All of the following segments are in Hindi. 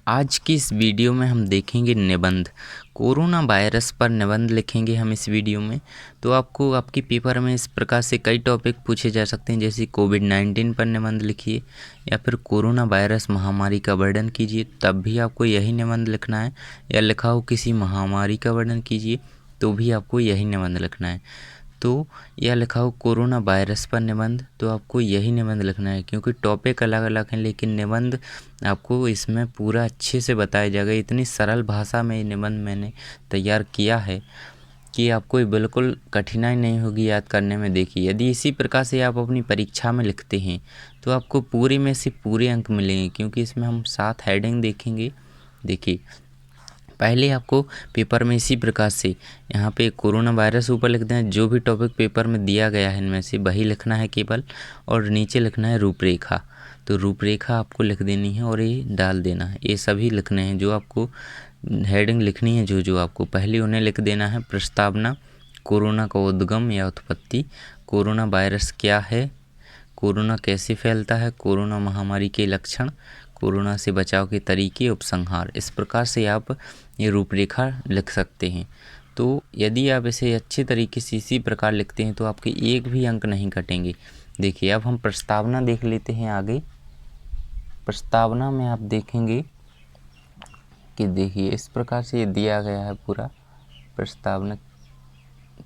आज की इस वीडियो में हम देखेंगे निबंध। कोरोना वायरस पर निबंध लिखेंगे हम इस वीडियो में। तो आपको आपकी पेपर में इस प्रकार से कई टॉपिक पूछे जा सकते हैं, जैसे कोविड-19 पर निबंध लिखिए या फिर कोरोना वायरस महामारी का वर्णन कीजिए, तब भी आपको यही निबंध लिखना है। या लिखा हो किसी महामारी का वर्णन कीजिए तो भी आपको यही निबंध लिखना है। तो यह लिखा हो कोरोना वायरस पर निबंध, तो आपको यही निबंध लिखना है, क्योंकि टॉपिक अलग अलग हैं लेकिन निबंध आपको इसमें पूरा अच्छे से बताया जाएगा। इतनी सरल भाषा में ये निबंध मैंने तैयार किया है कि आपको बिल्कुल कठिनाई नहीं होगी याद करने में। देखिए, यदि इसी प्रकार से आप अपनी परीक्षा में लिखते हैं तो आपको पूरे में से पूरे अंक मिलेंगे, क्योंकि इसमें हम 7 हेडिंग देखेंगे। देखिए, पहले आपको पेपर में इसी प्रकार से यहाँ पे कोरोना वायरस ऊपर लिख दें, जो भी टॉपिक पेपर में दिया गया है इनमें से वही लिखना है केवल, और नीचे लिखना है रूपरेखा। तो रूपरेखा आपको लिख देनी है और ये डाल देना है। ये सभी लिखने हैं जो आपको हेडिंग लिखनी है, जो आपको पहले उन्हें लिख देना है। प्रस्तावना, कोरोना का उद्गम या उत्पत्ति, कोरोना वायरस क्या है, कोरोना कैसे फैलता है, कोरोना महामारी के लक्षण, कोरोना से बचाव के तरीके, उपसंहार। इस प्रकार से आप ये रूपरेखा लिख सकते हैं। तो यदि आप इसे अच्छे तरीके से इसी प्रकार लिखते हैं तो आपके एक भी अंक नहीं कटेंगे। देखिए, अब हम प्रस्तावना देख लेते हैं आगे। प्रस्तावना में आप देखेंगे कि देखिए इस प्रकार से ये दिया गया है पूरा प्रस्तावना,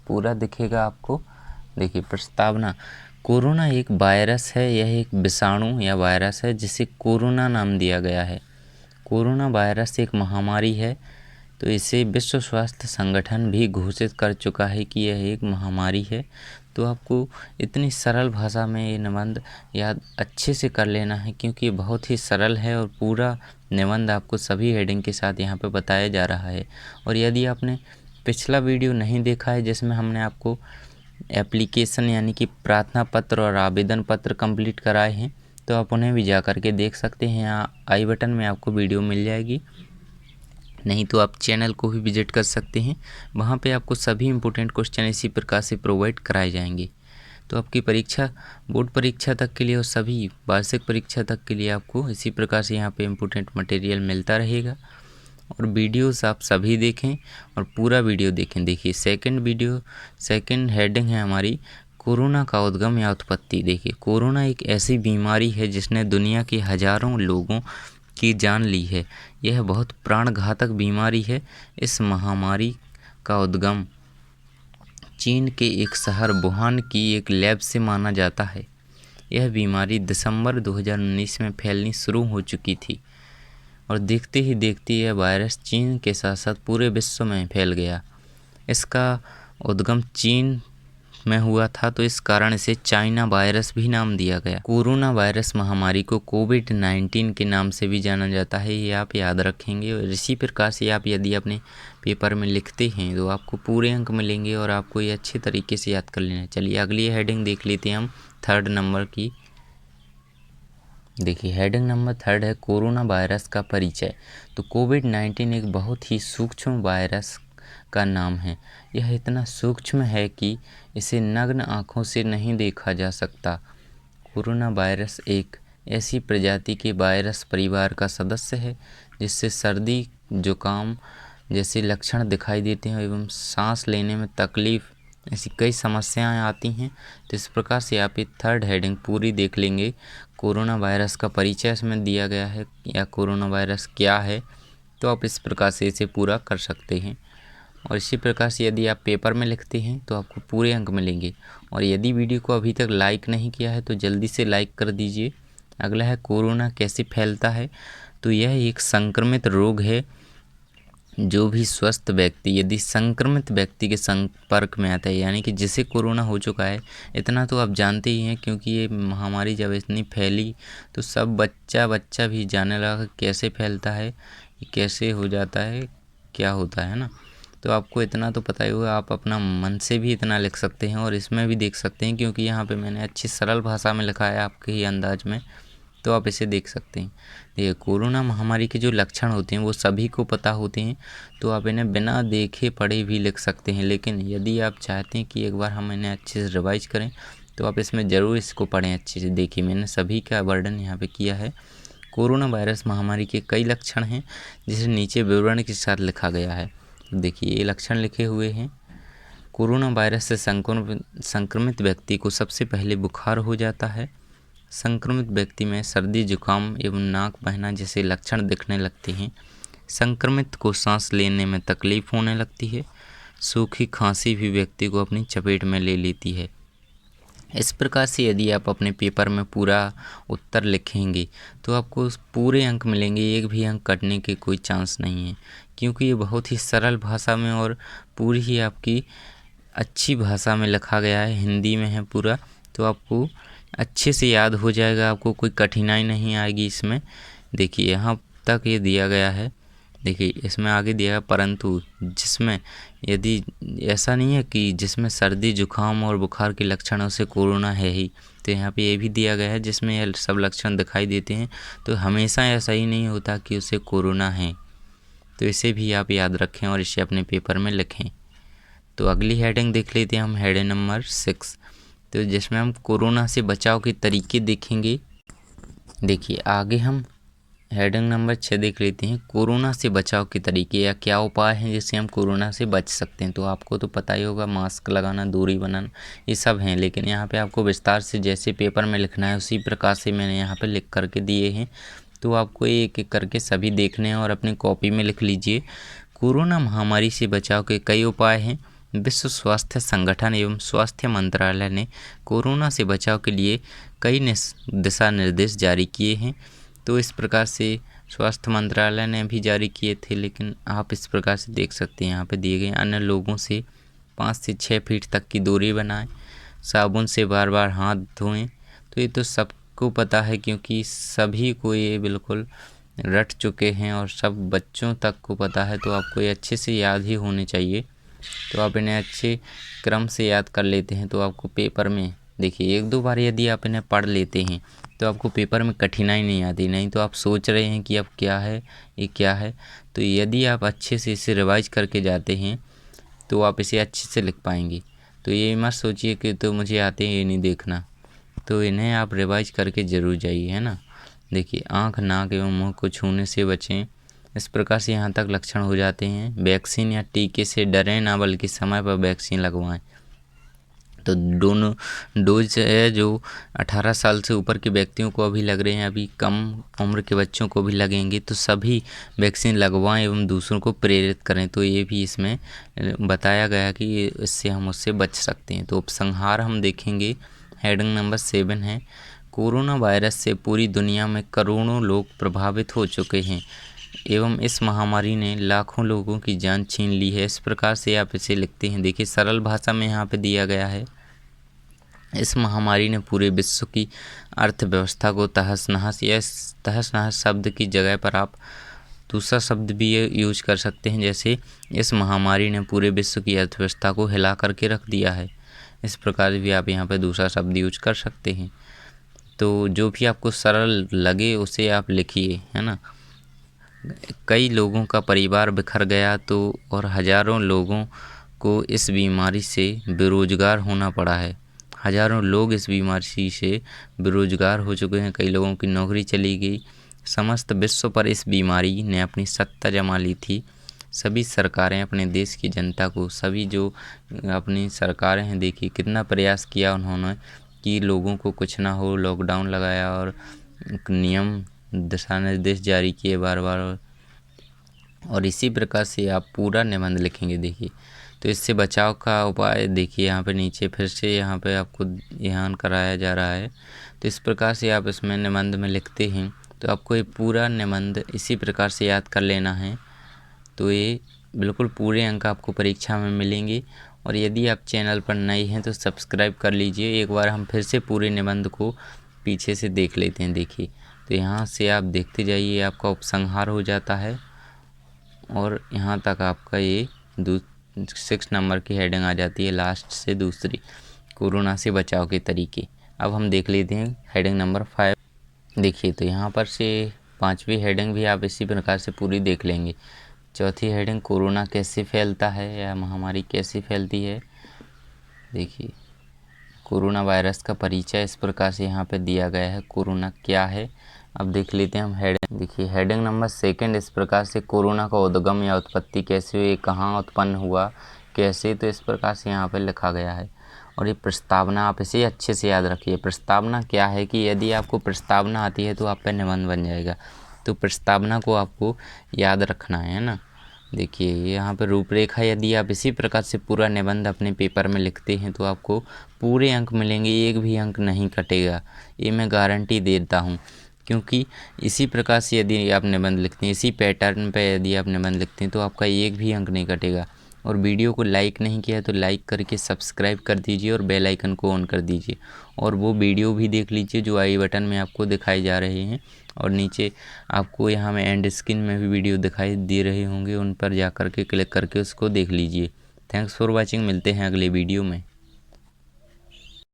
पूरा दिखेगा आपको। देखिए, प्रस्तावना, कोरोना एक वायरस है। यह एक विषाणु या वायरस है जिसे कोरोना नाम दिया गया है। कोरोना वायरस एक महामारी है, तो इसे विश्व स्वास्थ्य संगठन भी घोषित कर चुका है कि यह एक महामारी है। तो आपको इतनी सरल भाषा में ये निबंध याद अच्छे से कर लेना है, क्योंकि ये बहुत ही सरल है और पूरा निबंध आपको सभी हेडिंग के साथ यहाँ पे बताया जा रहा है। और यदि आपने पिछला वीडियो नहीं देखा है जिसमें हमने आपको एप्लीकेशन यानी कि प्रार्थना पत्र और आवेदन पत्र कंप्लीट कराए हैं, तो आप उन्हें भी जा कर के देख सकते हैं। यहाँ आई बटन में आपको वीडियो मिल जाएगी, नहीं तो आप चैनल को भी विजिट कर सकते हैं। वहाँ पे आपको सभी इम्पोर्टेंट क्वेश्चन इसी प्रकार से प्रोवाइड कराए जाएंगे। तो आपकी परीक्षा, बोर्ड परीक्षा तक के लिए और सभी वार्षिक परीक्षा तक के लिए आपको इसी प्रकार से यहाँ पे इम्पोर्टेंट मटेरियल मिलता रहेगा। और वीडियोस आप सभी देखें और पूरा वीडियो देखें। देखिए, सेकंड हेडिंग है हमारी कोरोना का उद्गम या उत्पत्ति। देखिए, कोरोना एक ऐसी बीमारी है जिसने दुनिया के हजारों लोगों की जान ली है। यह बहुत प्राणघातक बीमारी है। इस महामारी का उद्गम चीन के एक शहर वुहान की एक लैब से माना जाता है। यह बीमारी दिसंबर 2019 में फैलनी शुरू हो चुकी थी और देखते ही देखते यह वायरस चीन के साथ साथ पूरे विश्व में फैल गया। इसका उद्गम चीन में हुआ था, तो इस कारण इसे चाइना वायरस भी नाम दिया गया। कोरोना वायरस महामारी को कोविड-19 के नाम से भी जाना जाता है, ये आप याद रखेंगे। और इसी प्रकार से आप यदि अपने पेपर में लिखते हैं तो आपको पूरे अंक मिलेंगे और आपको ये अच्छे तरीके से याद कर लेना है। चलिए अगली हेडिंग देख लेते हैं हम 3rd नंबर की। देखिए, हेडिंग नंबर 3 है कोरोना वायरस का परिचय। तो कोविड-19 एक बहुत ही सूक्ष्म वायरस का नाम है। यह इतना सूक्ष्म है कि इसे नग्न आँखों से नहीं देखा जा सकता। कोरोना वायरस एक ऐसी प्रजाति के वायरस परिवार का सदस्य है जिससे सर्दी, जुकाम जैसे लक्षण दिखाई देते हैं एवं सांस लेने में तकलीफ, ऐसी कई समस्याएं आती हैं। तो इस प्रकार से आप ये 3rd हेडिंग पूरी देख लेंगे। कोरोना वायरस का परिचय इसमें दिया गया है या कोरोना वायरस क्या है, तो आप इस प्रकार से इसे पूरा कर सकते हैं। और इसी प्रकार से यदि आप पेपर में लिखते हैं तो आपको पूरे अंक मिलेंगे। और यदि वीडियो को अभी तक लाइक नहीं किया है तो जल्दी से लाइक कर दीजिए। अगला है कोरोना कैसे फैलता है। तो यह एक संक्रमित रोग है। जो भी स्वस्थ व्यक्ति यदि संक्रमित व्यक्ति के संपर्क में आता है, यानी कि जिसे कोरोना हो चुका है, इतना तो आप जानते ही हैं, क्योंकि ये महामारी जब इतनी फैली तो सब बच्चा भी जानने लगा कैसे फैलता है, कैसे हो जाता है, क्या होता है ना। तो आपको इतना तो पता ही होगा, आप अपना मन से भी इतना लिख सकते हैं और इसमें भी देख सकते हैं, क्योंकि यहाँ पे मैंने अच्छी सरल भाषा में लिखा है आपके ही अंदाज में, तो आप इसे देख सकते हैं। देखिए, कोरोना महामारी के जो लक्षण होते हैं वो सभी को पता होते हैं, तो आप इन्हें बिना देखे पढ़े भी लिख सकते हैं। लेकिन यदि आप चाहते हैं कि एक बार हम इन्हें अच्छे से रिवाइज करें तो आप इसमें ज़रूर इसको पढ़ें अच्छे से। देखिए, मैंने सभी का वर्णन यहाँ पे किया है। कोरोना वायरस महामारी के कई लक्षण हैं जिसे नीचे विवरण के साथ लिखा गया है। देखिए ये लक्षण लिखे हुए हैं। कोरोना वायरस से संक्रमित व्यक्ति को सबसे पहले बुखार हो जाता है। संक्रमित व्यक्ति में सर्दी, जुकाम एवं नाक बहना जैसे लक्षण दिखने लगते हैं। संक्रमित को सांस लेने में तकलीफ होने लगती है। सूखी खांसी भी व्यक्ति को अपनी चपेट में ले लेती है। इस प्रकार से यदि आप अपने पेपर में पूरा उत्तर लिखेंगे तो आपको पूरे अंक मिलेंगे, एक भी अंक कटने के कोई चांस नहीं है, क्योंकि ये बहुत ही सरल भाषा में और पूरी ही आपकी अच्छी भाषा में लिखा गया है, हिंदी में है पूरा, तो आपको अच्छे से याद हो जाएगा, आपको कोई कठिनाई नहीं आएगी इसमें। देखिए यहाँ तक ये दिया गया है। देखिए इसमें आगे दिया है परंतु जिसमें यदि ऐसा नहीं है कि जिसमें सर्दी, जुकाम और बुखार के लक्षणों से कोरोना है ही, तो यहाँ पे ये भी दिया गया है जिसमें ये सब लक्षण दिखाई देते हैं तो हमेशा ऐसा ही नहीं होता कि उसे कोरोना है। तो इसे भी आप याद रखें और इसे अपने पेपर में लिखें। तो अगली हेडिंग देख लेते हैं हम, हेडिंग नंबर 6, तो जिसमें हम कोरोना से बचाव के तरीके देखेंगे। देखिए आगे हम हेडिंग नंबर 6 देख लेते हैं, कोरोना से बचाव के तरीके या क्या उपाय हैं जिससे हम कोरोना से बच सकते हैं। तो आपको तो पता ही होगा, मास्क लगाना, दूरी बनाना, ये सब हैं, लेकिन यहाँ पे आपको विस्तार से जैसे पेपर में लिखना है उसी प्रकार से मैंने यहाँ पे लिख करके दिए हैं। तो आपको एक एक करके सभी देखने हैं और अपनी कॉपी में लिख लीजिए। कोरोना महामारी से बचाव के कई उपाय हैं। विश्व स्वास्थ्य संगठन एवं स्वास्थ्य मंत्रालय ने कोरोना से बचाव के लिए कई दिशा निर्देश जारी किए हैं। तो इस प्रकार से स्वास्थ्य मंत्रालय ने भी जारी किए थे, लेकिन आप इस प्रकार से देख सकते हैं यहाँ पे दिए गए। अन्य लोगों से 5 से 6 फीट तक की दूरी बनाएं, साबुन से बार बार हाथ धोएं। तो ये तो सबको पता है, क्योंकि सभी को ये बिल्कुल रट चुके हैं और सब बच्चों तक को पता है, तो आपको ये अच्छे से याद ही होने चाहिए। तो आप इन्हें अच्छे क्रम से याद कर लेते हैं तो आपको पेपर में, देखिए 1-2 बार यदि आप इन्हें पढ़ लेते हैं तो आपको पेपर में कठिनाई नहीं आती। नहीं तो आप सोच रहे हैं कि अब क्या है, ये क्या है। तो यदि आप अच्छे से इसे रिवाइज करके जाते हैं तो आप इसे अच्छे से लिख पाएंगे। तो ये मत सोचिए कि तो मुझे आते हैं ये नहीं देखना, तो इन्हें आप रिवाइज करके ज़रूर जाइए, है ना। देखिए आँख, नाक एवं मुँह को छूने से बचें। इस प्रकार से यहाँ तक लक्षण हो जाते हैं। वैक्सीन या टीके से डरें ना, बल्कि समय पर वैक्सीन लगवाएं। तो दोनों डोज है जो 18 साल से ऊपर के व्यक्तियों को अभी लग रहे हैं, अभी कम उम्र के बच्चों को भी लगेंगे, तो सभी वैक्सीन लगवाएं एवं दूसरों को प्रेरित करें। तो ये भी इसमें बताया गया कि इससे हम उससे बच सकते हैं। तो उपसंहार हम देखेंगे, हेडिंग नंबर 7 है, कोरोना वायरस से पूरी दुनिया में करोड़ों लोग प्रभावित हो चुके हैं एवं इस महामारी ने लाखों लोगों की जान छीन ली है। इस प्रकार से आप इसे लिखते हैं। देखिए सरल भाषा में यहाँ पे दिया गया है, इस महामारी ने पूरे विश्व की अर्थव्यवस्था को तहस नहस, या तहस नहस शब्द की जगह पर आप दूसरा शब्द भी यूज कर सकते हैं, जैसे इस महामारी ने पूरे विश्व की अर्थव्यवस्था को हिला करके रख दिया है। इस प्रकार भी आप यहाँ पे दूसरा शब्द यूज कर सकते हैं। तो जो भी आपको सरल लगे उसे आप लिखिए, है ना। कई लोगों का परिवार बिखर गया तो और हज़ारों लोगों को इस बीमारी से बेरोजगार होना पड़ा है। हज़ारों लोग इस बीमारी से बेरोजगार हो चुके हैं, कई लोगों की नौकरी चली गई। समस्त विश्व पर इस बीमारी ने अपनी सत्ता जमा ली थी। सभी सरकारें अपने देश की जनता को, सभी जो अपनी सरकारें हैं, देखिए कितना प्रयास किया उन्होंने कि लोगों को कुछ ना हो, लॉकडाउन लगाया और नियम दिशा निर्देश जारी किए बार बार। और इसी प्रकार से आप पूरा निबंध लिखेंगे। देखिए तो इससे बचाव का उपाय देखिए यहाँ पे नीचे फिर से यहाँ पे आपको ध्यान कराया जा रहा है। तो इस प्रकार से आप इसमें निबंध में लिखते हैं तो आपको ये पूरा निबंध इसी प्रकार से याद कर लेना है। तो ये बिल्कुल पूरे अंक आपको परीक्षा में मिलेंगे। और यदि आप चैनल पर नए हैं तो सब्सक्राइब कर लीजिए। एक बार हम फिर से पूरे निबंध को पीछे से देख लेते हैं। देखिए तो यहाँ से आप देखते जाइए, आपका उपसंहार हो जाता है और यहाँ तक आपका ये 6 नंबर की हेडिंग आ जाती है, लास्ट से दूसरी, कोरोना से बचाव के तरीके। अब हम देख लेते हैं हेडिंग नंबर 5। देखिए तो यहाँ पर से 5वीं हेडिंग भी आप इसी प्रकार से पूरी देख लेंगे। चौथी हेडिंग, कोरोना कैसे फैलता है या महामारी कैसे फैलती है। देखिए कोरोना वायरस का परिचय इस प्रकार से यहाँ पे दिया गया है, कोरोना क्या है, अब देख लेते हैं हम हेडिंग। देखिए हेडिंग नंबर 2 इस प्रकार से, कोरोना का उद्गम या उत्पत्ति कैसे हुई, कहाँ उत्पन्न हुआ, कैसे, तो इस प्रकार से यहाँ पे लिखा गया है। और ये प्रस्तावना आप इसे अच्छे से याद रखिए। प्रस्तावना क्या है कि यदि आपको प्रस्तावना आती है तो आप पे निबंध बन जाएगा। तो प्रस्तावना को आपको याद रखना है ना। देखिए यहाँ पर रूपरेखा, यदि आप इसी प्रकार से पूरा निबंध अपने पेपर में लिखते हैं तो आपको पूरे अंक मिलेंगे, एक भी अंक नहीं कटेगा, ये मैं गारंटी देता हूँ। क्योंकि इसी प्रकार से यदि आप निबंध लिखते हैं, इसी पैटर्न पे यदि आप निबंध लिखते हैं तो आपका एक भी अंक नहीं कटेगा। और वीडियो को लाइक नहीं किया तो लाइक करके सब्सक्राइब कर दीजिए और बेल आइकन को ऑन कर दीजिए। और वो वीडियो भी देख लीजिए जो आई बटन में आपको दिखाई जा रहे हैं, और नीचे आपको यहाँ में एंड स्क्रीन में भी वीडियो दिखाई दे रहे होंगे, उन पर जा कर के क्लिक करके उसको देख लीजिए। थैंक्स फॉर वॉचिंग, मिलते हैं अगले वीडियो में।